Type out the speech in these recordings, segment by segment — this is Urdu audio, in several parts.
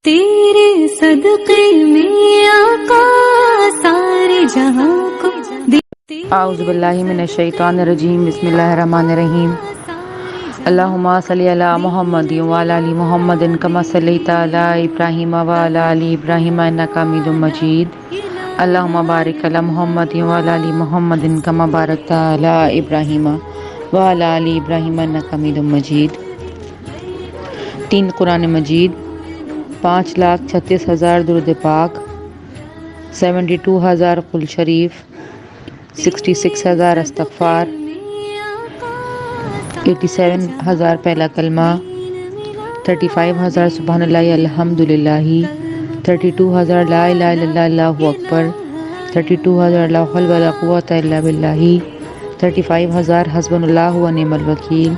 تیرے صدقے میں آقا سارے جہاں کو اعوذ باللہ من الشیطان الرجیم، بسم اللہ الرحمن الرحیم۔ اللہم صلی علی محمد وعلی آل محمد کما صلیت علی ابراہیم وعلی آل ابراہیم انک حمید مجید۔ اللہم بارک علی محمد وعلی آل محمد کما بارکت علی ابراہیم وعلی آل ابراہیم انک حمید مجید۔ 3 قرآن مجید، 5,36,000 درود پاک، 72,000 قل شریف، 66,000 استغفار، 87,000 پہلا کلمہ، 35,000 سبحان اللہ الحمدللہ، 32,000 لا الہ الا اللہ اللہ اکبر، 32,000 لا حول ولا قوۃ الا باللہ، 35,000 حسبنا اللہ ونعم الوکیل،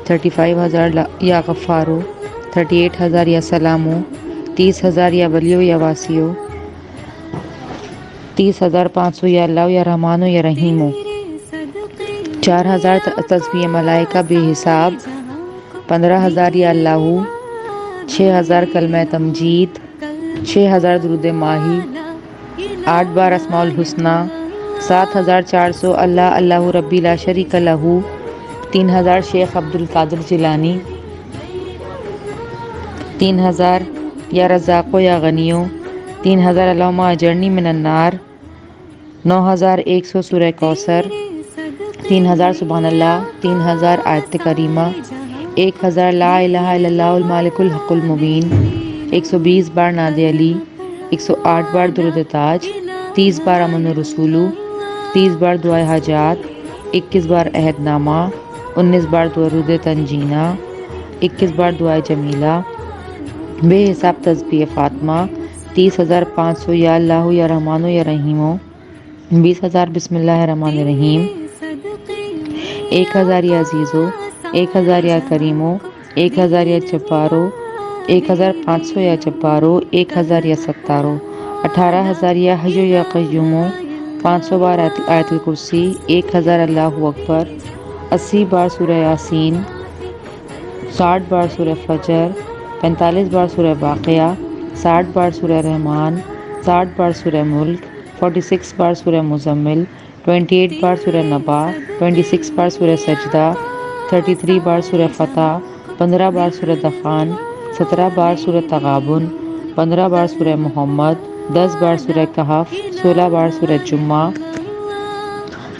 35,000 یا غفارو، 38,000 یا سلامو، 30,000 یا ولیو یا واسیو، 30,500 یا اللہ یا رحمانو یا رحیمو، 4,000 تسبیح ملائکہ بے حساب، 15,000 یا اللہ، 6,000 کلمہ تمجید، 6,000 درود ماہی، 8 بار اسماء الحسنی، 7,400 اللہ اللہ ربی لا شریک لہ، 3,000 شیخ عبد القادر جیلانی، 3,000 یا رزاقو یا غنیو، 3,000 اللہم اجرنی من النار، 9,100 سورہ کوثر، 3,000 سبحان اللہ، 3,000 آیت کریمہ، 1,000 لا الہ الا اللہ المالک الحق المبین، 120 بار ناد علی، 108 بار درود تاج، 30 بار امن رسولو، 30 بار دعائے حاجات، 21 بار عہد نامہ، 19 بار درود تنجینہ، 21 بار دعائے جمیلہ، بے حساب تسبیح فاطمہ، 30,500 یا اللہ یا رحمانو یا رحیمو، 20,000 بسم اللہ الرحمن الرحیم، 1,000 یا عزیزو، 1,000 یا کریمو، 1,000 یا جبارو، 1,500 یا جبارو، 1,000 یا ستارو، 18,000 یا حیو یا قیومو، 500 بار آیت الکرسی، 1,000 اللہ اکبر، 80 بار سورہ یاسین، 60 بار سورہ فجر، 45 بار سورہ واقعہ، 60 بار سورہ رحمان، 60 بار سورہ ملک، 46 بار سورہ مزمل، 28 بار سورہ نبا، 26 بار سورہ سجدہ، 33 بار سورہ فتح، 15 بار سورہ دخان، 17 بار سورہ تغابن، 15 بار سورہ محمد، 10 بار سورہ کہف، 16 بار سورہ جمعہ،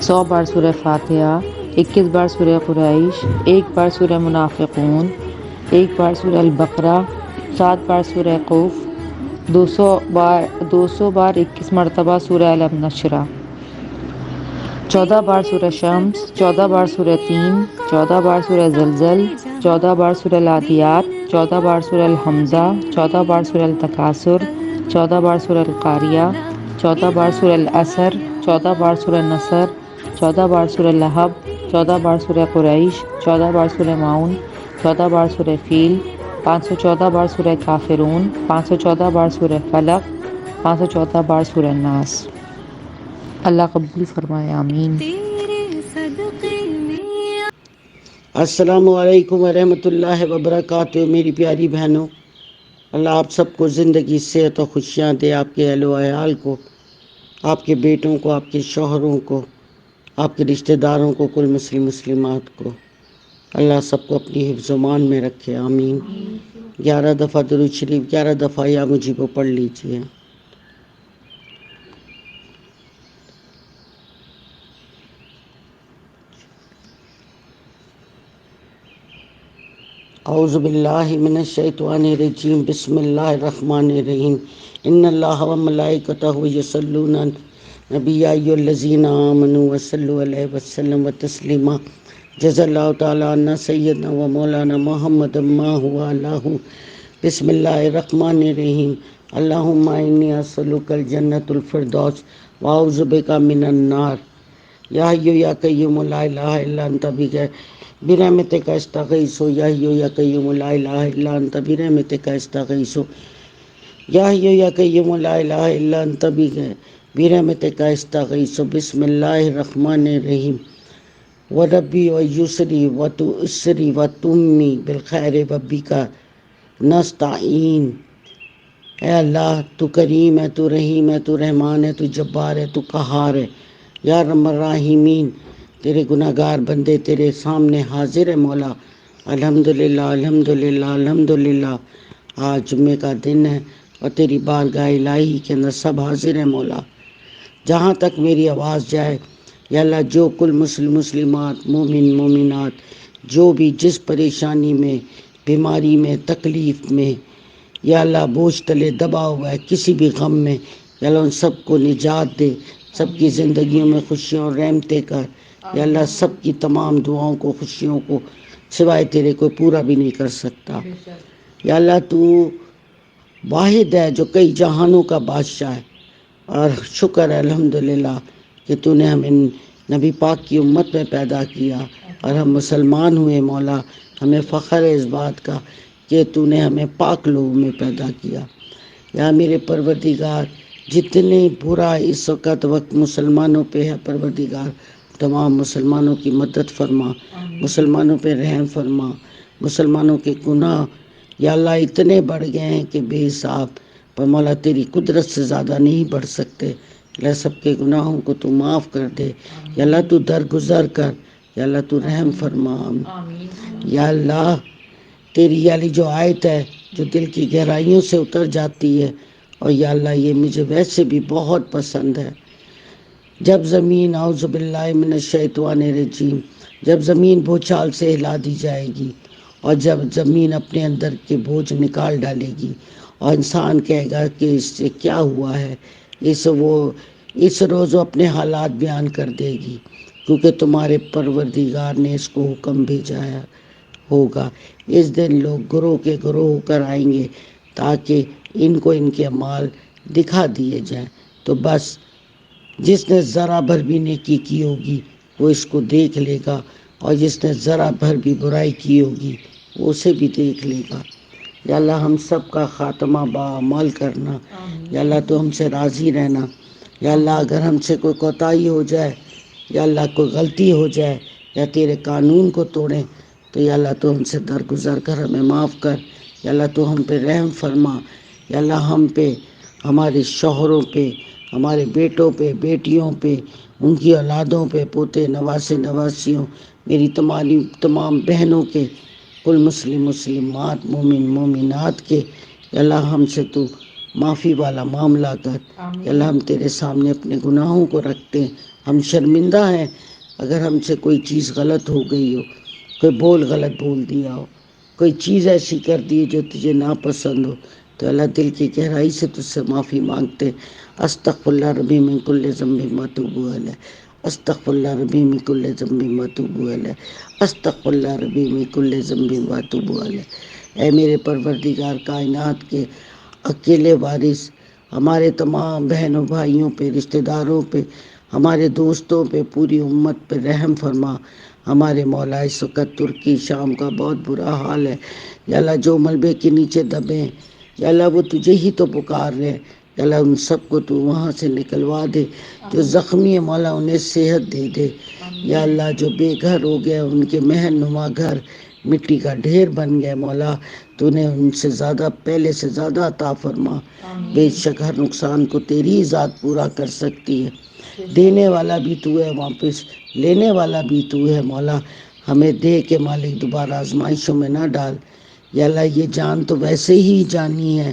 100 بار سورہ فاتحہ، 21 بار سورہ قریش، 1 بار سورہ منافقون، 1 بار سورہ البقرہ، 7 بار سورہ قوف، 200 بار 21 مرتبہ سورہ الم نشرہ، 14 بار سورہ شمس، 14 بار سورہ تین، 14 بار سورہ زلزل، 14 بار سورہ العادیات، 14 بار سورہ الحمزہ، 14 بار سورہ التکاثر، 14 بار سورہ القاریہ، 14 بار سورہ العصر، 14 بار سورہ نصر، 14 بار سورہ لہب، 14 بار سورہ قریش، 14 بار سورہ معون، 14 بار سورہ فیل، 514 بار سورہ کافرون، 514 بار سورہ فلق، 514 بار سورہ ناس۔ اللہ قبول فرمائے، آمین۔ السلام علیکم ورحمۃ اللہ وبرکاتہ۔ میری پیاری بہنوں، اللہ آپ سب کو زندگی، صحت و خوشیاں دے، آپ کے اہل و عیال کو، آپ کے بیٹوں کو، آپ کے شوہروں کو، آپ کے رشتہ داروں کو، کل مسلمات کو اللہ سب کو اپنی حفظ و امان میں رکھے، آمین۔ 11 دفعہ درود شریف، 11 دفعہ یا مجیب کو پڑھ لیجئے۔ اعوذ باللہ من الشیطان الرجیم، بسم اللہ الرحمن الرحیم۔ ان اللہ و ملائکتہ یصلون علی النبی یا ایھا الذین آمنوا صلوا علیہ وسلم تسلیما۔ جزا اللہ تعالی عنا سیدنا و مولانا محمد ما هو اللہ۔ بسم اللہ الرحمن الرحیم۔ اللہم انی اسألک الجنۃ الفردوس واعوذ بک من النار۔ یا حی یا قیوم لا الہ الا انت برحمتک استغیث، یا حی یا قیوم لا الہ الا انت برحمتک استغیث، یا حی یا قیوم لا الہ الا انت برحمتک استغیث۔ بسم اللہ الرحمن الرحیم۔ وربی و یسری و تؤسری و تمی بالخیر و بک نستعین۔ اے اللہ تو کریم ہے، تو رحیم ہے، تو رحمان ہے، تو جبار ہے، تو قہار ہے۔ یا رحم الراحمین، تیرے گناہگار بندے تیرے سامنے حاضر ہے مولا۔ الحمدللہ الحمدللہ الحمدللہ۔ آج جمعے کا دن ہے اور تیری بارگاہ الہی کے اندر سب حاضر ہے مولا۔ جہاں تک میری آواز جائے یا اللہ، جو کل مسلمات مومن مومنات جو بھی جس پریشانی میں، بیماری میں، تکلیف میں یا اللہ بوجھ تلے دبا ہوا ہے، کسی بھی غم میں، یا اللہ ان سب کو نجات دے، سب کی زندگیوں میں خوشیوں اور رحمتیں کر یا اللہ، سب کی تمام دعاؤں کو، خوشیوں کو سوائے تیرے کوئی پورا بھی نہیں کر سکتا۔ یا اللہ تو واحد ہے جو کئی جہانوں کا بادشاہ ہے، اور شکر ہے الحمدللہ کہ تو نے ہمیں نبی پاک کی امت میں پیدا کیا اور ہم مسلمان ہوئے مولا۔ ہمیں فخر ہے اس بات کا کہ تو نے ہمیں پاک لوگوں میں پیدا کیا۔ یا میرے پروردگار، جتنے برا اس وقت مسلمانوں پہ ہے پروردگار، تمام مسلمانوں کی مدد فرما، مسلمانوں پہ رحم فرما۔ مسلمانوں کے گناہ یا اللہ اتنے بڑھ گئے ہیں کہ بے حساب، پر مولا تیری قدرت سے زیادہ نہیں بڑھ سکتے۔ اللہ سب کے گناہوں کو تو معاف کر دے، یا اللہ تو درگزر کر، یا اللہ تو رحم فرما۔ یا اللہ تیری والی جو آیت ہے جو دل کی گہرائیوں سے اتر جاتی ہے، اور یا اللہ یہ مجھے ویسے بھی بہت پسند ہے۔ جب زمین، اعوذ باللہ من الشیطان الرجیم، جب زمین بھوچال سے ہلا دی جائے گی، اور جب زمین اپنے اندر کے بوجھ نکال ڈالے گی، اور انسان کہے گا کہ اس سے کیا ہوا ہے، اس روز وہ اپنے حالات بیان کر دے گی، کیونکہ تمہارے پروردگار نے اس کو حکم بھیجا ہوگا۔ اس دن لوگ گروہ کے گروہ ہو کر آئیں گے تاکہ ان کو ان کے اعمال دکھا دیے جائیں، تو بس جس نے ذرا بھر بھی نیکی کی ہوگی وہ اس کو دیکھ لے گا، اور جس نے ذرا بھر بھی برائی کی ہوگی وہ اسے بھی دیکھ لے گا۔ یا اللہ ہم سب کا خاتمہ باعمال کرنا، یا اللہ تو ہم سے راضی رہنا۔ یا اللہ اگر ہم سے کوئی کوتاہی ہو جائے، یا اللہ کوئی غلطی ہو جائے، یا تیرے قانون کو توڑیں، تو یا اللہ تو ہم سے درگزر کر ہمیں معاف کر۔ یا اللہ تو ہم پہ رحم فرما۔ یا اللہ ہم پہ، ہمارے شوہروں پہ، ہمارے بیٹوں پہ، بیٹیوں پہ، ان کی اولادوں پہ، پوتے نواسے نواسیوں، میری تمام بہنوں کے، کل مسلمات مومن مومنات کے، یا اللہ ہم سے تو معافی والا معاملہ کر۔ یا اللہ ہم تیرے سامنے اپنے گناہوں کو رکھتے ہیں، ہم شرمندہ ہیں اگر ہم سے کوئی چیز غلط ہو گئی ہو، کوئی غلط بول دیا ہو، کوئی چیز ایسی کر دی جو تجھے ناپسند ہو، تو اللہ دل کی گہرائی سے تجھ سے معافی مانگتے۔ استغفر اللہ ربی من کل ذنب واتوب الیہ، استغفر اللہ ربی من کل ذنب واتوب الیہ، استغفر اللہ ربی من کل ذنب واتوب الیہ۔ اے میرے پروردگار کائنات کے اکیلے وارث، ہمارے تمام بہنوں بھائیوں پہ، رشتہ داروں پہ، ہمارے دوستوں پہ، پوری امت پہ رحم فرما۔ ہمارے مولا اس وقت ترکی شام کا بہت برا حال ہے، یا اللہ جو ملبے کے نیچے دبے ہیں، یا اللہ وہ تجھے ہی تو پکار رہے ہیں، یا اللہ ان سب کو تو وہاں سے نکلوا دے، جو زخمی ہے مولا انہیں صحت دے دے۔ یا اللہ جو بے گھر ہو گئے ان کے محل نما گھر مٹی کا ڈھیر بن گئے، مولا تو نے ان سے زیادہ، پہلے سے زیادہ عطا فرما۔ بے شک ہر نقصان کو تیری ذات پورا کر سکتی ہے، دینے والا بھی تو ہے، واپس لینے والا بھی تو ہے مولا۔ ہمیں دے کے مالک دوبارہ آزمائشوں میں نہ ڈال۔ یا اللہ یہ جان تو ویسے ہی جانی ہے،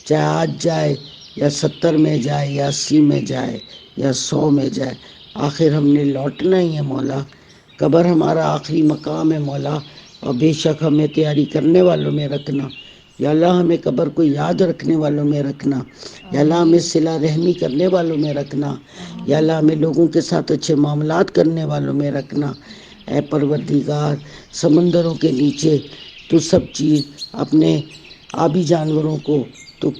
چاہے آج جائے یا 70 میں جائے یا 80 میں جائے یا 100 میں جائے، آخر ہم نے لوٹنا ہی ہے مولا۔ قبر ہمارا آخری مقام ہے مولا، اور بے شک ہمیں تیاری کرنے والوں میں رکھنا۔ یا اللہ ہمیں قبر کو یاد رکھنے والوں میں رکھنا۔ یا اللہ ہمیں صلہ رحمی کرنے والوں میں رکھنا۔ یا اللہ ہمیں لوگوں کے ساتھ اچھے معاملات کرنے والوں میں رکھنا۔ اے پروردگار، سمندروں کے نیچے تو سب چیز اپنے آبی جانوروں کو تو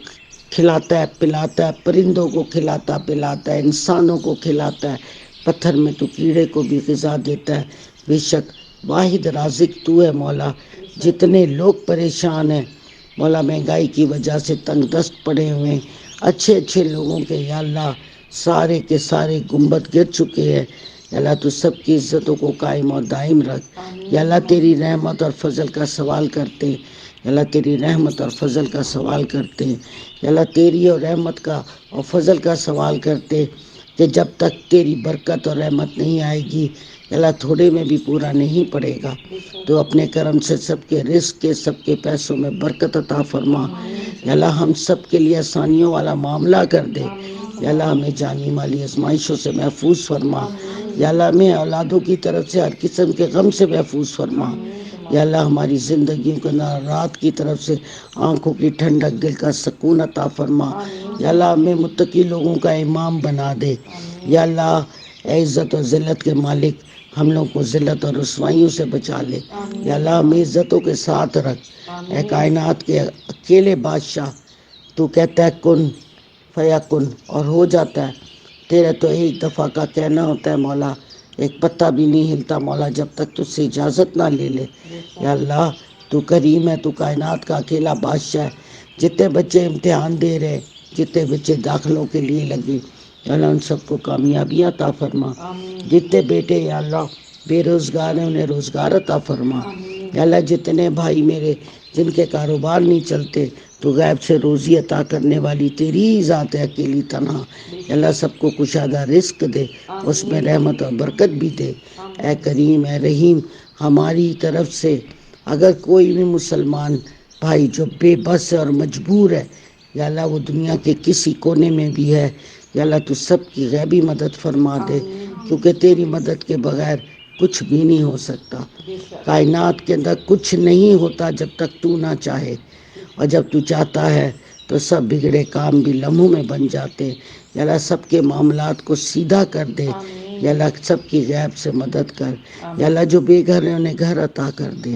کھلاتا ہے پلاتا ہے، پرندوں کو کھلاتا پلاتا ہے، انسانوں کو کھلاتا ہے، پتھر میں تو کیڑے کو بھی غذا دیتا ہے۔ بے شک واحد رازق تو ہے مولا۔ جتنے لوگ پریشان ہیں مولا، مہنگائی کی وجہ سے تنگ دست پڑے ہوئے ہیں، اچھے اچھے لوگوں کے یا اللہ سارے کے سارے گنبد گر چکے ہیں، یا اللہ تو سب کی عزتوں کو قائم اور دائم رکھ۔ یا اللہ تیری رحمت اور فضل کا سوال کرتے ہیں، یا اللہ تیری رحمت اور فضل کا سوال کرتے ہیں، یا اللہ تیری اور رحمت کا اور فضل کا سوال کرتے کہ جب تک تیری برکت اور رحمت نہیں آئے گی یا اللہ تھوڑے میں بھی پورا نہیں پڑے گا، تو اپنے کرم سے سب کے رزق کے سب کے پیسوں میں برکت عطا فرما، یا اللہ ہم سب کے لیے آسانیوں والا معاملہ کر دے، یا اللہ ہمیں جانی مالی آزمائشوں سے محفوظ فرما، یا اللہ ہمیں اولادوں کی طرف سے ہر قسم کے غم سے محفوظ فرما، یا اللہ ہماری زندگیوں کے رات کی طرف سے آنکھوں کی ٹھنڈک، دل کا سکون عطا فرما، یا اللہ ہمیں متقی لوگوں کا امام بنا دے، یا اللہ اے عزت و ذلت کے مالک ہم لوگ کو ذلت اور رسوائیوں سے بچا لے، یا اللہ ہمیں عزتوں کے ساتھ رکھ، اے کائنات کے اکیلے بادشاہ، تو کہتا ہے کن فیکن اور ہو جاتا ہے، تیرا تو ایک دفعہ کا کہنا ہوتا ہے مولا، ایک پتا بھی نہیں ہلتا مولا جب تک تجھ سے اجازت نہ لے لے، یا اللہ تو کریم ہے، تو کائنات کا اکیلا بادشاہ ہے، جتنے بچے امتحان دے رہے، جتنے بچے داخلوں کے لیے لگے، یا اللہ ان سب کو کامیابیاں عطا فرما، جتنے بیٹے یا اللہ بے روزگار ہیں انہیں روزگار عطا فرما، یا اللہ جتنے بھائی میرے جن کے کاروبار نہیں چلتے، تو غیب سے روزی عطا کرنے والی تیری ہی ذات ہے اکیلی تنہا، یا اللہ سب کو کشادہ رزق دے، اس میں رحمت اور برکت بھی دے، اے کریم اے رحیم ہماری طرف سے اگر کوئی بھی مسلمان بھائی جو بے بس ہے اور مجبور ہے، یا اللہ وہ دنیا کے کسی کونے میں بھی ہے، یا اللہ تو سب کی غیبی مدد فرما دے، کیونکہ تیری مدد کے بغیر کچھ بھی نہیں ہو سکتا، کائنات کے اندر کچھ نہیں ہوتا جب تک تو نہ چاہے، اور جب تو چاہتا ہے تو سب بگڑے کام بھی لمحوں میں بن جاتے، یا اللہ سب کے معاملات کو سیدھا کر دے، یا اللہ سب کی غیب سے مدد کر، یا اللہ جو بے گھر ہیں انہیں گھر عطا کر دے،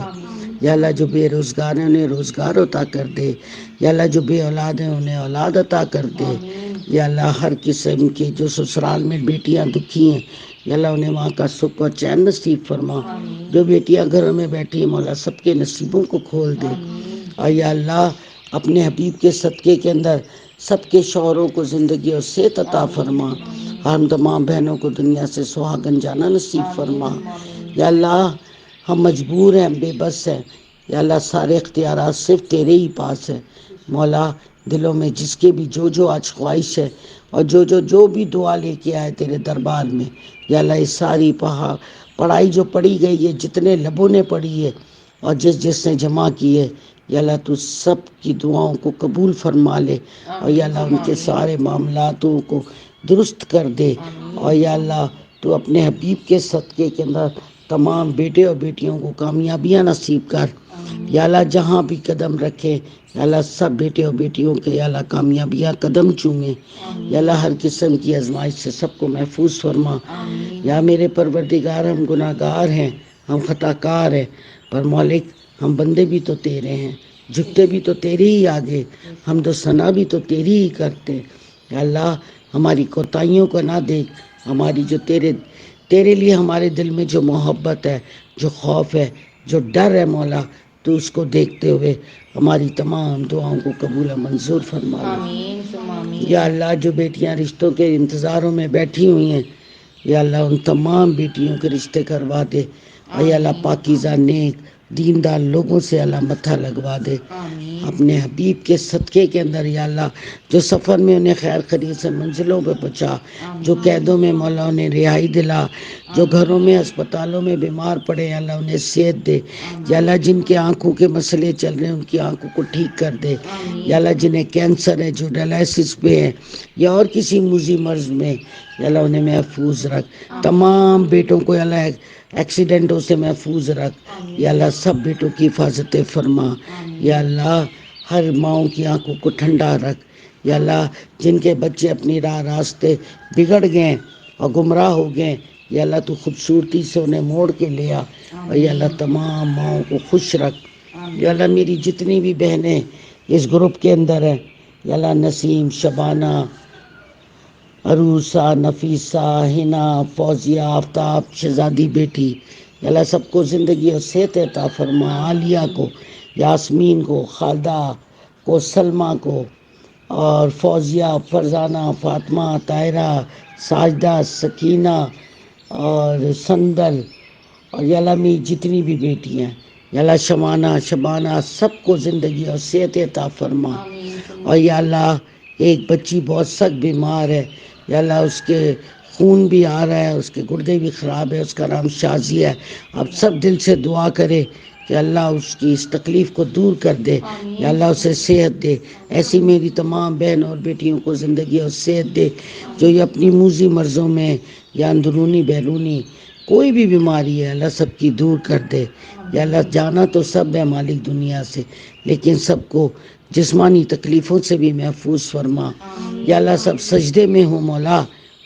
یا اللہ جو بے روزگار ہیں انہیں روزگار عطا کر دے، یا اللہ جو بے اولاد ہیں انہیں اولاد عطا کر دے، یا اللہ ہر قسم کی جو سسرال میں بیٹیاں دکھی ہیں، یا اللہ انہیں وہاں کا سکھ و چین نصیب فرما، جو بیٹیاں گھروں میں بیٹھی ہیں مولا سب کے نصیبوں کو کھول دے، اور یا اللہ اپنے حبیب کے صدقے کے اندر سب کے شوہروں کو زندگی اور صحت عطا فرما، ہم تمام بہنوں کو دنیا سے سہاگن جانا نصیب فرما، یا اللہ ہم مجبور ہیں بے بس ہیں، یا اللہ سارے اختیارات صرف تیرے ہی پاس ہے، مولا دلوں میں جس کے بھی جو آج خواہش ہے اور جو بھی دعا لے کے آئے تیرے دربار میں، یا اللہ یہ ساری پڑھائی جو پڑھی گئی ہے جتنے لبوں نے پڑھی ہے اور جس نے جمع کی ہے، یا اللہ تو سب کی دعاؤں کو قبول فرما لے، اور یا اللہ ان کے سارے معاملاتوں کو درست کر دے، اور یا اللہ تو اپنے حبیب کے صدقے کے اندر تمام بیٹے اور بیٹیوں کو کامیابیاں نصیب کر، یا اللہ جہاں بھی قدم رکھے یا اللہ سب بیٹے اور بیٹیوں کے یا اللہ کامیابیاں قدم چومے، یا اللہ ہر قسم کی آزمائش سے سب کو محفوظ فرما، یا میرے پروردگار ہم گناہ گار ہیں، ہم خطا کار ہیں، پر مالک ہم بندے بھی تو تیرے ہیں، جھکتے بھی تو تیرے ہی آگے، حمد و ثنا بھی تو تیری ہی کرتے، یا اللہ ہماری کوتاہیوں کو نہ دیکھ، ہماری جو تیرے لیے ہمارے دل میں جو محبت ہے، جو خوف ہے، جو ڈر ہے مولا، تو اس کو دیکھتے ہوئے ہماری تمام دعاؤں کو قبول و منظور فرما لے، یا اللہ جو بیٹیاں رشتوں کے انتظاروں میں بیٹھی ہوئی ہیں، یا اللہ ان تمام بیٹیوں کے رشتے کروا دے، اور یا اللہ پاکیزہ نیک دیندار لوگوں سے اللہ متھا لگوا دے، اپنے حبیب کے صدقے کے اندر، یا اللہ جو سفر میں انہیں خیر خرید سے منزلوں پہ پہنچا، جو قیدوں میں مولا انہیں رہائی دلا، جو گھروں میں اسپتالوں میں بیمار پڑے یا اللہ انہیں صحت دے، یا اللہ جن کے آنکھوں کے مسئلے چل رہے ہیں ان کی آنکھوں کو ٹھیک کر دے، یا اللہ جنہیں کینسر ہے، جو ڈائلائسس پہ ہیں یا اور کسی موذی مرض میں، یا اللہ انہیں محفوظ رکھ، تمام بیٹوں کو یا اللہ ایکسیڈنٹوں سے محفوظ رکھ، یا اللہ سب بیٹوں کی حفاظت فرما، یا اللہ ہر ماؤں کی آنکھوں کو ٹھنڈا رکھ، یا اللہ جن کے بچے اپنی راستے بگڑ گئے اور گمراہ ہو گئے، یا اللہ تو خوبصورتی سے انہیں موڑ کے لیا، اور یا اللہ تمام ماؤں کو خوش رکھ، یا اللہ میری جتنی بھی بہنیں اس گروپ کے اندر ہیں، یا اللہ نسیم، شبانہ، عروسہ، نفیسہ، حنا، فوزیہ، آفتاب، شہزادی بیٹی، یا اللہ سب کو زندگی اور صحت عطا فرما، عالیہ کو، یاسمین کو، خالدہ کو، سلمہ کو، اور فوزیہ، فرزانہ، فاطمہ، طاہرہ، ساجدہ، سکینہ اور سندل، اور یا اللہ میری جتنی بھی بیٹیاں ہیں، یا اللہ شمانہ شبانہ سب کو زندگی اور صحت عطا فرما. اور یا اللہ ایک بچی بہت سخت بیمار ہے، یا اللہ اس کے خون بھی آ رہا ہے، اس کے گردے بھی خراب ہے، اس کا نام شازیہ ہے. اب سب دل سے دعا کرے کہ اللہ اس کی اس تکلیف کو دور کر دے، یا اللہ اسے صحت دے. ایسی میری تمام بہن اور بیٹیوں کو زندگی اور صحت دے جو یہ اپنی موذی مرضوں میں یا اندرونی بیرونی کوئی بھی بیماری ہے اللہ سب کی دور کر دے. یا اللہ جانا تو سب ہے مالک دنیا سے، لیکن سب کو جسمانی تکلیفوں سے بھی محفوظ فرما. یا اللہ سب سجدے میں ہو مولا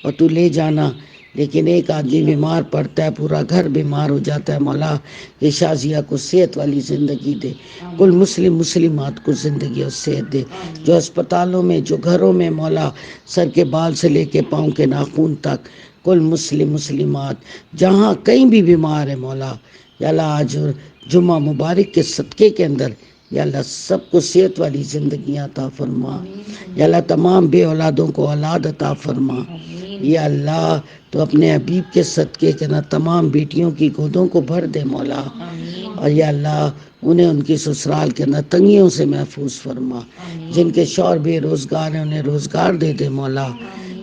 اور تو لے جانا، لیکن ایک آدمی بیمار پڑتا ہے پورا گھر بیمار ہو جاتا ہے. مولا یہ شازیہ کو صحت والی زندگی دے، کل مسلمات کو زندگی اور صحت دے، جو اسپتالوں میں جو گھروں میں مولا سر کے بال سے لے کے پاؤں کے ناخن تک کل مسلمات جہاں کہیں بھی بیمار ہے مولا، یا اللہ آج جمعہ مبارک کے صدقے کے اندر یا اللہ سب کو صحت والی زندگی عطا فرما. یا اللہ تمام بے اولادوں کو اولاد عطا فرما. یا اللہ تو اپنے حبیب کے صدقے کے نا تمام بیٹیوں کی گودوں کو بھر دے مولا. اور یا اللہ انہیں ان کی سسرال کے نا تنگیوں سے محفوظ فرما. جن کے شوہر بے روزگار ہیں انہیں روزگار دے دے مولا.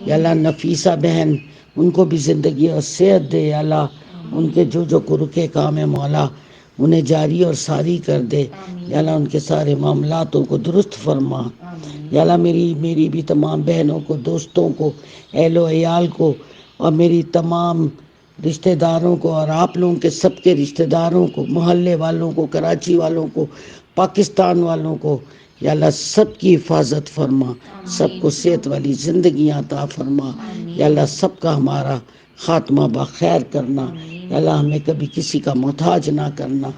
یا اللہ نفیسہ بہن ان کو بھی زندگی اور صحت دے. یا اللہ ان کے جو رکے کام ہے مولا انہیں جاری اور ساری کر دے. یا اللہ ان کے سارے معاملاتوں کو درست فرما. یا اللہ میری بھی تمام بہنوں کو، دوستوں کو، اہل و عیال کو، اور میری تمام رشتہ داروں کو، اور آپ لوگوں کے سب کے رشتہ داروں کو، محلے والوں کو، کراچی والوں کو، پاکستان والوں کو، یا اللہ سب کی حفاظت فرما، سب کو صحت والی زندگی عطا فرما. یا اللہ سب کا ہمارا خاتمہ بخیر کرنا. یا اللہ ہمیں کبھی کسی کا محتاج نہ کرنا.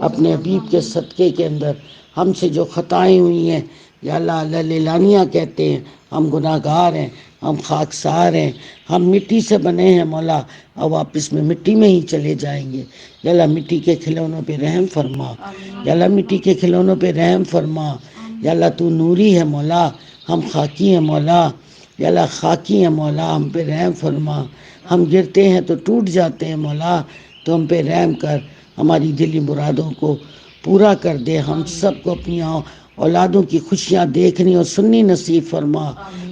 اپنے حبیب کے صدقے کے اندر ہم سے جو خطائیں ہوئی ہیں یا اللہ لیلانیہ کہتے ہیں، ہم گناہ گار ہیں، ہم خاکسار ہیں، ہم مٹی سے بنے ہیں مولا، اور واپس میں مٹی میں ہی چلے جائیں گے. یا اللہ مٹی کے کھلونوں پہ رحم فرما. یا اللہ مٹی کے کھلونوں پہ رحم فرما. یا اللہ تو نوری ہے مولا، ہم خاکی ہیں مولا. یا اللہ خاکی ہیں مولا، ہم پہ رحم فرما. ہم گرتے ہیں تو ٹوٹ جاتے ہیں مولا، تو ہم پہ رحم کر، ہماری دلی مرادوں کو پورا کر دے. ہم سب کو اپنی اولادوں کی خوشیاں دیکھنی اور سننی نصیب فرما.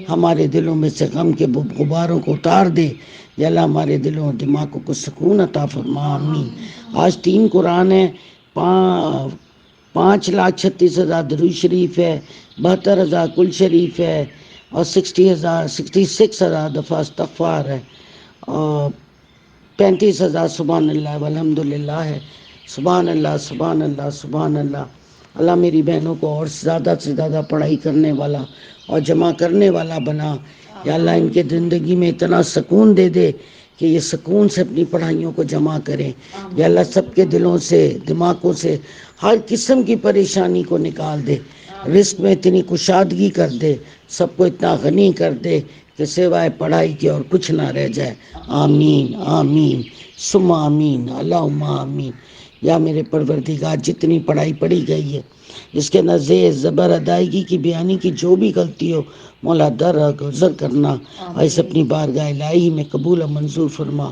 ہمارے دلوں میں سے غم کے غباروں کو اتار دے. یا اللہ ہمارے دلوں اور دماغوں کو سکون عطا فرما. آمین. آج 3 قرآن ہیں، 5,36,000 درود شریف ہے، 72,000 کل شریف ہے، اور 66,000 دفعہ استغفار ہے، اور 35,000 سبحان اللہ والحمدللہ ہے. سبحان اللہ سبحان اللہ سبحان اللہ. اللہ میری بہنوں کو اور زیادہ سے زیادہ پڑھائی کرنے والا اور جمع کرنے والا بنا. یا اللہ ان کے زندگی میں اتنا سکون دے دے کہ یہ سکون سے اپنی پڑھائیوں کو جمع کریں. یا اللہ سب کے دلوں سے دماغوں سے ہر قسم کی پریشانی کو نکال دے. رزق میں اتنی کشادگی کر دے، سب کو اتنا غنی کر دے کہ سوائے پڑھائی کے اور کچھ نہ رہ جائے. آمین آمین ثم آمین اللہم آمین. یا میرے پروردگار جتنی پڑھائی پڑھی گئی ہے اس کے اندر زیر زبر ادائیگی کی بیانی کی جو بھی غلطی ہو مولا درگزر کرنا، اور اس اپنی بارگاہ الہی میں قبول و منظور فرما.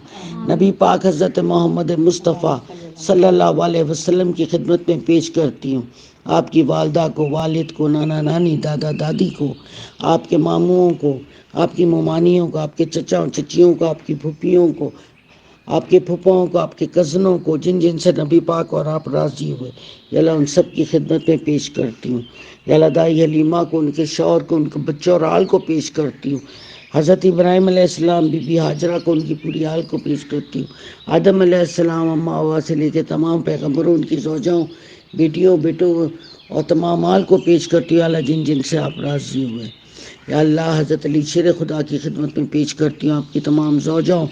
نبی پاک حضرت محمد مصطفیٰ صلی اللہ علیہ وسلم کی خدمت میں پیش کرتی ہوں آپ کی والدہ کو، والد کو، نانا نانی، دادا دادی کو، آپ کے ماموں کو، آپ کی ممانیوں کو، آپ کے چچا اور چچیوں کو، آپ کی پھوپھیوں کو، آپ کے پھپھوؤں کو، آپ کے کزنوں کو، جن سے نبی پاک اور آپ راضی ہوئے. یا اللہ ان سب کی خدمت میں پیش کرتی ہوں. یا اللہ دائی حلیمہ کو، ان کے شوہر کو، ان کے بچوں اور آل کو پیش کرتی ہوں. حضرت ابراہیم علیہ السلام، بی بی ہاجرہ کو، ان کی پوری آل کو پیش کرتی ہوں. آدم علیہ السلام، اماں ہوا سے لے کے تمام پیغمبروں، ان کی زوجاؤں، بیٹیوں، بیٹوں اور تمام آل کو پیش کرتی ہوں. اللہ جن سے آپ راضی ہوئے. یا اللہ حضرت علی شیر خدا کی خدمت میں پیش کرتی ہوں. آپ کی تمام زوجاؤں،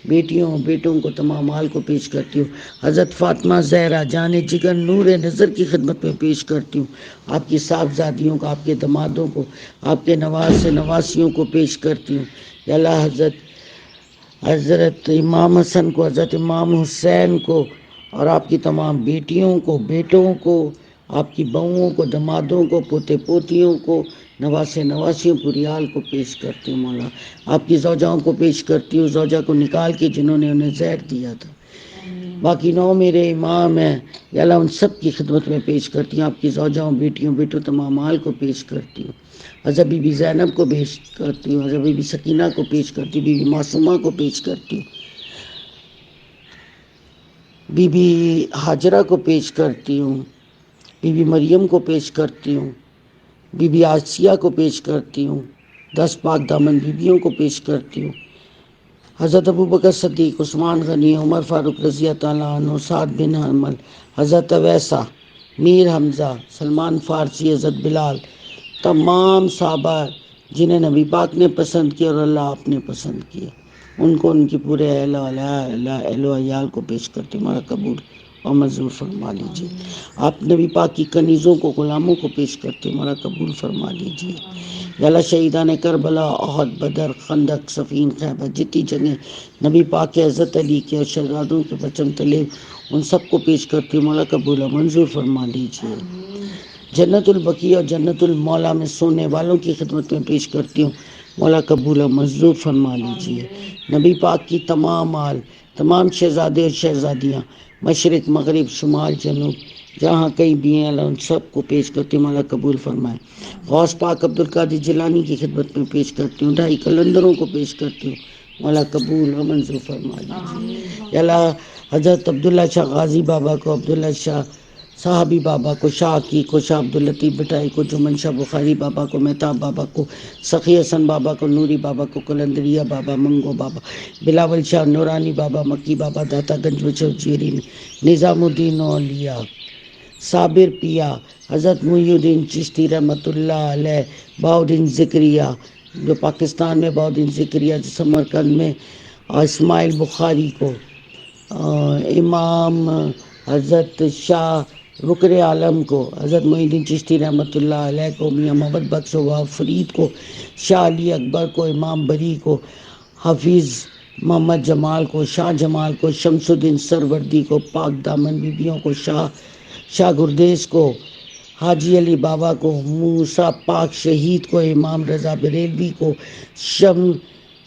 بیٹیوں، بیٹوں کو، تمام آل کو پیش کرتی ہوں. حضرت فاطمہ زہرا جان جگر نور نظر کی خدمت میں پیش کرتی ہوں. آپ کی صاحبزادیوں کو، آپ کے دمادوں کو، آپ کے نواسیوں کو پیش کرتی ہوں. یا اللہ حضرت امام حسن کو، حضرت امام حسین کو، اور آپ کی تمام بیٹیوں کو، بیٹوں کو، آپ کی بہوؤں کو، دمادوں کو، پوتے پوتیوں کو، نواسیوں، پوری آل کو پیش کرتی ہوں. مولا آپ کی زوجاؤں کو پیش کرتی ہوں، زوجہ کو نکال کے جنہوں نے انہیں زہر دیا تھا. باقی 9 میرے امام ہیں، یا اللہ ان سب کی خدمت میں پیش کرتی ہوں، آپ کی زوجاؤں، بیٹیوں، بیٹوں، تمام مال کو پیش کرتی ہوں، حضرت بی بی زینب کو پیش کرتی ہوں، حضرت بی بی سکینہ کو پیش کرتی ہوں، بی بی معصومہ کو پیش کرتی ہوں، بی بی ہاجرہ کو پیش کرتی ہوں، بی بی مریم کو پیش کرتی ہوں، بی بی آسیہ کو پیش کرتی ہوں، 10 پاک دامن بیویوں کو پیش کرتی ہوں، حضرت ابوبکر صدیق، عثمان غنی، عمر فاروق رضی اللہ عنہ، سعد بن حمل، حضرت ویسا، میر حمزہ، سلمان فارسی، حضرت بلال، تمام صحابہ جنہیں نبی پاک نے پسند کیا اور اللہ آپ نے پسند کیا، ان کو ان کی پورے اہل و عیال کو پیش کرتے ہمارا قبول اور منظور فرما لیجیے۔ آپ نبی پاک کی کنیزوں کو، غلاموں کو پیش کرتے ہمارا قبول فرما لیجیے۔ یا اللہ شہیدان کربلا، احد، بدر، خندق، صفین، خیبر، جتنی جگہ نبی پاک کے حضرت علی کے اور شہزادوں کے پرچم تلے ان سب کو پیش کرتی ہوں، مولا قبول و منظور فرما لیجیے۔ جنت البقیع اور جنت المولا میں سونے والوں کی خدمت میں پیش کرتی ہوں، مولا قبول و منظور فرما لیجیے۔ نبی پاک کی تمام آل، تمام شہزادے اور شہزادیاں، مشرق، مغرب، شمال، جنوب، جہاں کہیں بھی ہیں اللہ ان سب کو پیش کرتی ہوں، مولا قبول فرمائے۔ غوث پاک عبد القادر جیلانی کی خدمت میں پیش کرتی ہوں، 2.5 قلندروں کو پیش کرتی ہوں، مولا قبول و منظور فرما لیجیے۔ یا اللہ حضرت عبداللہ شاہ غازی بابا کو، عبداللہ شاہ صحابی بابا کو، شاہ عقیق کو، شاہ عبداللطیف بٹائی کو، جمن شاہ بخاری بابا کو، مہتاب بابا کو، سخی حسن بابا کو، نوری بابا کو، قلندریہ بابا، منگو بابا، بلاول شاہ، نورانی بابا، مکی بابا، داتا گنج بچو جیری، نظام الدین اولیاء، صابر پیا، حضرت محی الدین چشتی رحمۃ اللہ علیہ، بہاؤالدین ذکریہ جو پاکستان میں، بہاؤالدین ذکریہ جو سمرقند میں، اور اسماعیل بخاری کو، امام حضرت شاہ رکن عالم کو، حضرت محی الدین چشتی رحمۃ اللہ علیہ کو، میاں محمد بخش و فرید کو، شاہ علی اکبر کو، امام بری کو، حفیظ محمد جمال کو، شاہ جمال کو، شمس الدین سروردی کو، پاک دامن بیبیوں کو، شاہ گردیس کو، حاجی علی بابا کو، موسیٰ پاک شہید کو، امام رضا بریلوی کو،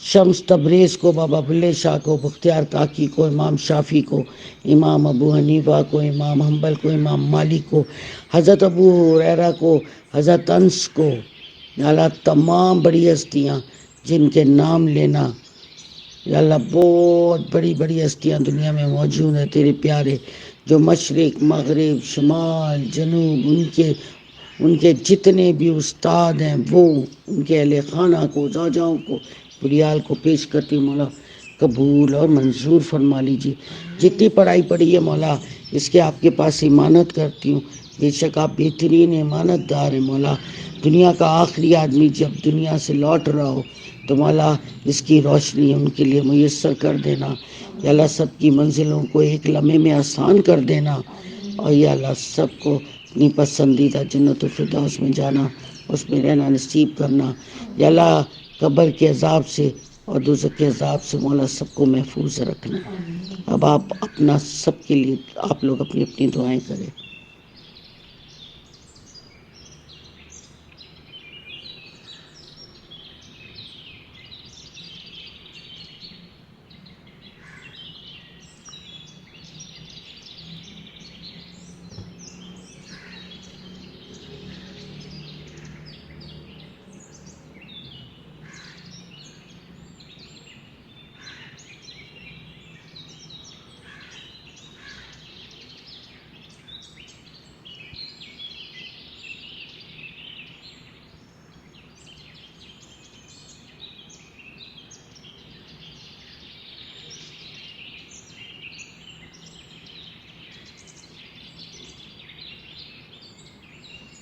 شمس تبریز کو، بابا بلے شاہ کو، بختیار کاکی کو، امام شافی کو، امام ابو حنیفہ کو، امام حنبل کو، امام مالک کو، حضرت ابو ہریرہ کو، حضرت انس کو، یا اللہ تمام بڑی ہستیاں جن کے نام لینا، یا اللہ بہت بڑی بڑی ہستیاں دنیا میں موجود ہیں تیرے پیارے، جو مشرق، مغرب، شمال، جنوب، ان کے جتنے بھی استاد ہیں وہ ان کے اہل خانہ کو، زوجاؤں کو، بریال کو پیش کرتی ہوں، مولا قبول اور منظور فرما لیجیے۔ جتنی پڑھائی پڑھی ہے مولا اس کے آپ کے پاس امانت کرتی ہوں، بے شک آپ بہترین امانت دار ہیں مولا۔ دنیا کا آخری آدمی جب دنیا سے لوٹ رہا ہو تو مولا اس کی روشنی ان کے لیے میسر کر دینا، یا اللہ سب کی منزلوں کو ایک لمحے میں آسان کر دینا، اور یا اللہ سب کو اپنی پسندیدہ جنت الفردوس میں جانا، اس میں رہنا نصیب کرنا، یا اللہ قبر کے عذاب سے اور دوزخ کے عذاب سے مولا سب کو محفوظ رکھنا۔ اب آپ اپنا سب کے لیے آپ لوگ اپنی اپنی دعائیں کریں۔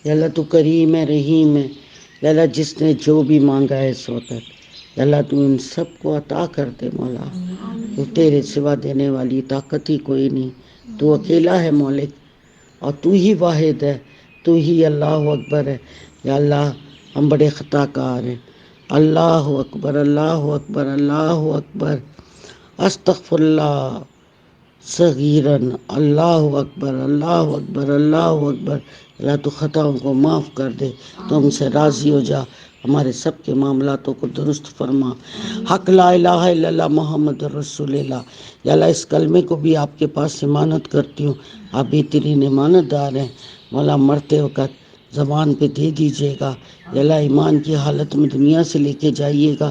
یا اللہ تو کریم ہے، رحیم ہے، یا اللہ جس نے جو بھی مانگا ہے اس وقت، یا اللہ تو ان سب کو عطا کر دے مولا، تو تیرے سوا دینے والی طاقت ہی کوئی نہیں، تو اکیلا ہے مالک اور تو ہی واحد ہے، تو ہی اللہ اکبر ہے۔ یا اللہ ہم بڑے خطا کار ہیں، اللہ اکبر، اللہ اکبر، اللہ اکبر، استغفر اللہ صغیرن، اللہ اکبر، اللہ اکبر، اللہ اکبر۔ اللہ تو خطاؤں کو معاف کر دے، تو ہم سے راضی ہو جا، ہمارے سب کے معاملاتوں کو درست فرما. حق لا الہ الا اللہ محمد رسول اللہ. یا اللہ اس کلمے کو بھی آپ کے پاس امانت کرتی ہوں. آپ بہترین امانت دار ہیں. مولا مرتے وقت زبان پہ دے دیجیے گا. یا اللہ ایمان کی حالت میں دنیا سے لے کے جائیے گا.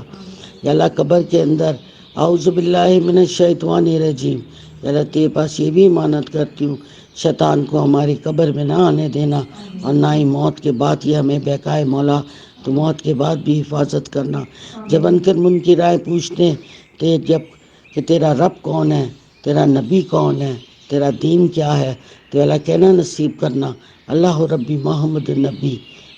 یا اللہ قبر کے اندر اعوذ باللہ من الشیطان الرجیم. یا اللہ تیرے پاس یہ بھی امانت کرتی ہوں شیطان کو ہماری قبر میں نہ آنے دینا اور نہ ہی موت کے بعد یہ ہمیں بہکائے. مولا تو موت کے بعد بھی حفاظت کرنا. جب انکر منکرائے پوچھتے ہیں جب کہ تیرا رب کون ہے, تیرا نبی کون ہے, تیرا دین کیا ہے, تو اللہ کہنا نصیب کرنا اللہ ربی محمد نبی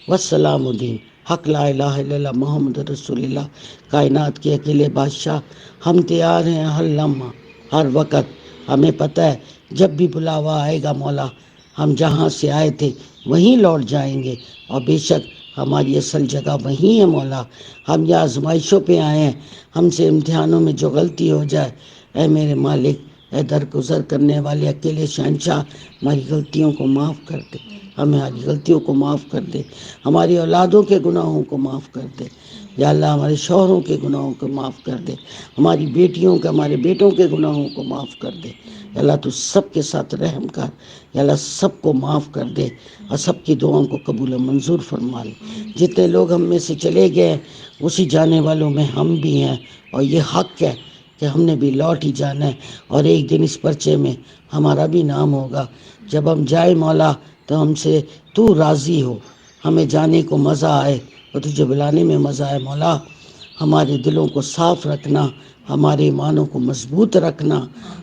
والسلام الدین. حق لا الہ الا اللہ محمد رسول اللہ. کائنات کے اکیلے بادشاہ, ہم تیار ہیں ہر لمحہ ہر وقت. ہمیں پتہ ہے جب بھی بلاوا آئے گا مولا ہم جہاں سے آئے تھے وہیں لوٹ جائیں گے, اور بے شک ہماری اصل جگہ وہیں ہے مولا. ہم یہ آزمائشوں پہ آئے ہیں, ہم سے امتحانوں میں جو غلطی ہو جائے اے میرے مالک, اے درگزر کرنے والے اکیلے شہنشاہ, ہماری غلطیوں کو معاف کر دے. ہماری غلطیوں کو معاف کر دے. ہماری اولادوں کے گناہوں کو معاف کر دے. یا اللہ ہمارے شوہروں کے گناہوں کو معاف کر دے. ہماری بیٹیوں کے ہمارے بیٹوں کے گناہوں کو معاف کر دے. یا اللہ تو سب کے ساتھ رحم کر. یا اللہ سب کو معاف کر دے اور سب کی دعاؤں کو قبول و منظور فرما لے. جتنے لوگ ہم میں سے چلے گئے اسی جانے والوں میں ہم بھی ہیں, اور یہ حق ہے کہ ہم نے بھی لوٹ ہی جانا ہے, اور ایک دن اس پرچے میں ہمارا بھی نام ہوگا. جب ہم جائے مولا تو ہم سے تو راضی ہو, ہمیں جانے کو مزہ آئے اور تجھے بلانے میں مزہ آئے. مولا ہمارے دلوں کو صاف رکھنا, ہمارے ایمانوں کو مضبوط رکھنا,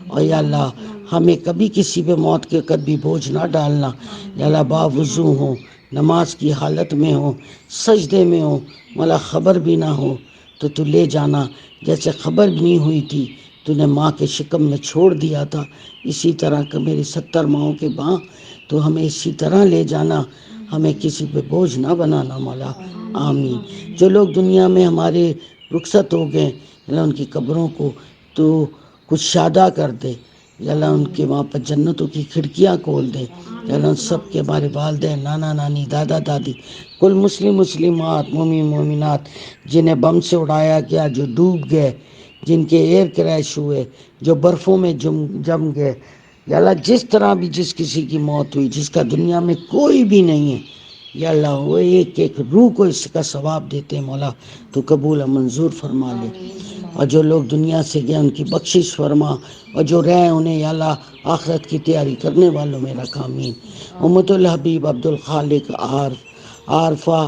اور یا اللہ ہمیں کبھی کسی پہ موت کے کبھی بوجھ نہ ڈالنا. یا اللہ باوضو ہو, نماز کی حالت میں ہو, سجدے میں ہو, مولا خبر بھی نہ ہو تو لے جانا. جیسے خبر نہیں ہوئی تھی تو نے ماں کے شکم میں چھوڑ دیا تھا, اسی طرح کہ میری 70 ماؤں کے باں تو ہمیں اسی طرح لے جانا. ہمیں کسی پہ بوجھ نہ بنانا مولا, آمین. جو لوگ دنیا میں ہمارے رخصت ہو گئے اللہ ان کی قبروں کو تو کچھ شادہ کر دے. یا اللہ ان کے وہاں پر جنتوں کی کھڑکیاں کھول دے. یا اللہ ان سب کے ہمارے والدین, نانا نانی, دادا دادی, کل مسلمات, مومن مومنات جنہیں بم سے اڑایا گیا, جو ڈوب گئے, جن کے ایئر کریش ہوئے, جو برفوں میں جم گئے. یا اللہ جس طرح بھی جس کسی کی موت ہوئی جس کا دنیا میں کوئی بھی نہیں ہے, یا اللہ وہ ایک ایک روح کو اس کا ثواب دیتے ہیں مولا, تو قبول و منظور فرما لے. اور جو لوگ دنیا سے گئے ان کی بخشش فرما, اور جو رہے انہیں یا اللہ آخرت کی تیاری کرنے والوں میں رکھ, آمین. امت الحبیب عبد الخالق عارفہ,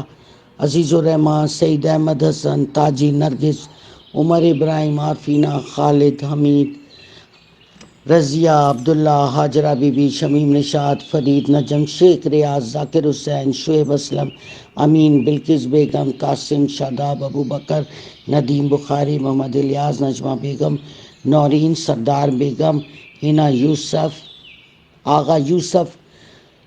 عزیز الرحمان, سعید احمد حسن, تاجی نرگس, عمر ابراہیم, عارفینہ, خالد, حمید, رضیہ, عبداللہ, حاجرہ بی بی, شمیم نشاد, فرید, نجم, شیخ ریاض, ذاکر حسین, شعیب اسلم, امین, بلقیس بیگم, قاسم, شاداب, ابو بکر, ندیم بخاری, محمد الیاس, نجمہ بیگم, نورین, سردار بیگم, ہنا یوسف, آغا یوسف,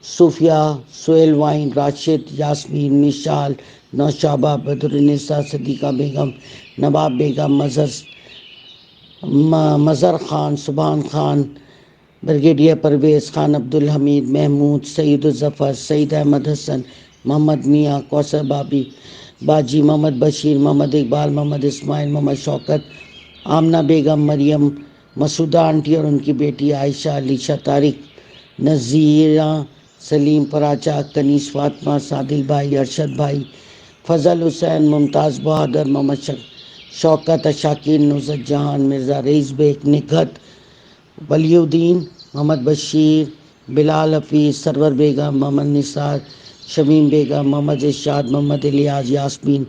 صوفیہ, سہیل وائن, راشد, یاسمین, مشال, نوشابہ, بدرالنساء, صدیقہ بیگم, نواب بیگم, مظہر خان, سبحان خان, بریگیڈیئر پرویز خان, عبدالحمید, محمود, سعید الظفر, سعید احمد حسن, محمد میاں, کوثر باجی, محمد بشیر, محمد اقبال, محمد اسماعیل, محمد شوکت, آمنہ بیگم, مریم, مسعودہ آنٹی اور ان کی بیٹی عائشہ, علیشہ, طارق, نذیرہ, سلیم, پراچا, کنیز, فاطمہ, سادل بھائی, ارشد بھائی, فضل حسین, ممتاز بہادر, محمد شوکت, شاکر, نصرت جہان, مرزا رئیس بیگ, نگہت, ولی الدین, محمد بشیر, بلال حفیظ, سرور بیگم, محمد نثار, شمیم بیگم, محمد ارشاد, محمد الیاس, یاسمین,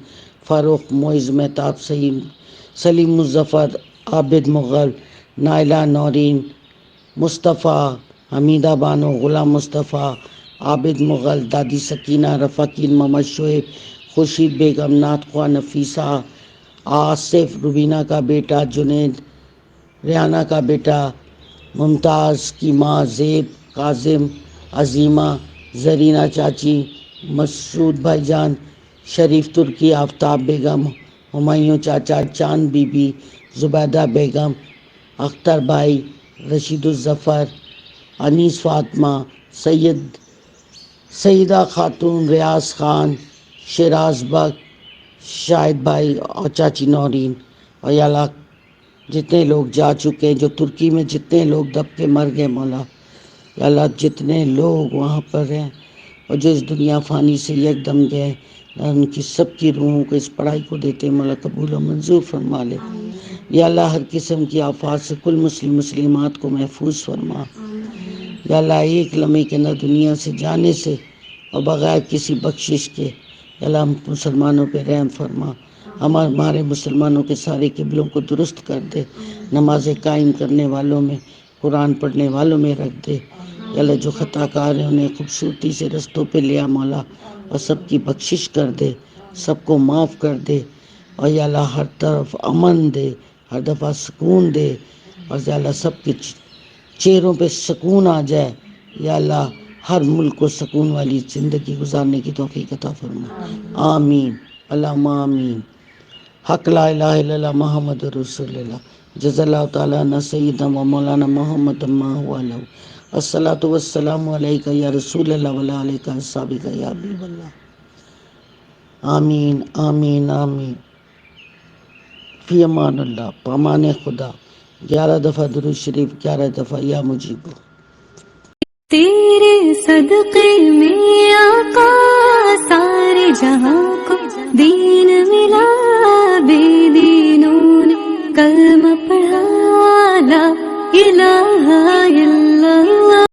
فاروق, معز مہتاب, سلیم مظفر, عابد مغل, نائلہ, نورین, مصطفیٰ, حمیدہ بانو, غلام مصطفیٰ, عابد مغل, دادی سکینہ, رفاقین, محمد شعیب, خورشید بیگم, نعت خواہ نفیسہ, آصف, روبینہ کا بیٹا جنید, ریحانہ کا بیٹا ممتاز کی ماں زیب, کاظم, عظیمہ, زرینہ چاچی, مسعود بھائی جان, شریف ترکی, آفتاب بیگم, ہمایوں چاچا, چاند بی بی, زبیدہ بیگم, اختر بھائی, رشید الظفر, انیس فاطمہ, سیدہ خاتون, ریاض خان, شیراز بک, شاہد بھائی اور چاچی نورین، اور یا اللہ جتنے لوگ جا چکے ہیں، جو ترکی میں جتنے لوگ دب کے مر گئے مولا، یا اللہ جتنے لوگ وہاں پر ہیں اور جو اس دنیا فانی سے یک دم گئے، ان کی سب کی روحوں کو اس پڑھائی کو دیتے مولا قبول و منظور فرما لے۔ یا اللہ ہر قسم کی آفات سے کل مسلمات کو محفوظ فرما۔ یا اللہ ایک لمحے کے نہ دنیا سے جانے سے اور بغیر کسی بخشش کے، یا اللہ ہم مسلمانوں پہ رحم فرما، ہمارے مسلمانوں کے سارے قبلوں کو درست کر دے، نمازیں قائم کرنے والوں میں، قرآن پڑھنے والوں میں رکھ دے۔ یا اللہ جو خطا کار ہیں انہیں خوبصورتی سے رستوں پہ لیا مولا، اور سب کی بخشش کر دے، سب کو معاف کر دے، اور یا اللہ ہر طرف امن دے، ہر دفعہ سکون دے، اور یا اللہ سب کے چہروں پہ سکون آ جائے۔ یا اللہ ہر ملک کو سکون والی زندگی گزارنے کی توفیق عطا فرما، آمین اللہم آمین۔ حق لا الہ الا اللہ محمد رسول اللہ، جزا اللہ تعالیٰ عنہ سیدنا و مولانا محمد ما هو له، الصلاۃ والسلام علیکہ یا رسول اللہ وعلی آلک اصحابہ یا حبیب اللہ، آمین آمین آمین۔ فی امان اللہ، پامان خدا۔ 11 دفعہ درود شریف، 11 دفعہ یا مجیبو۔ تیرے صدقے میں آقا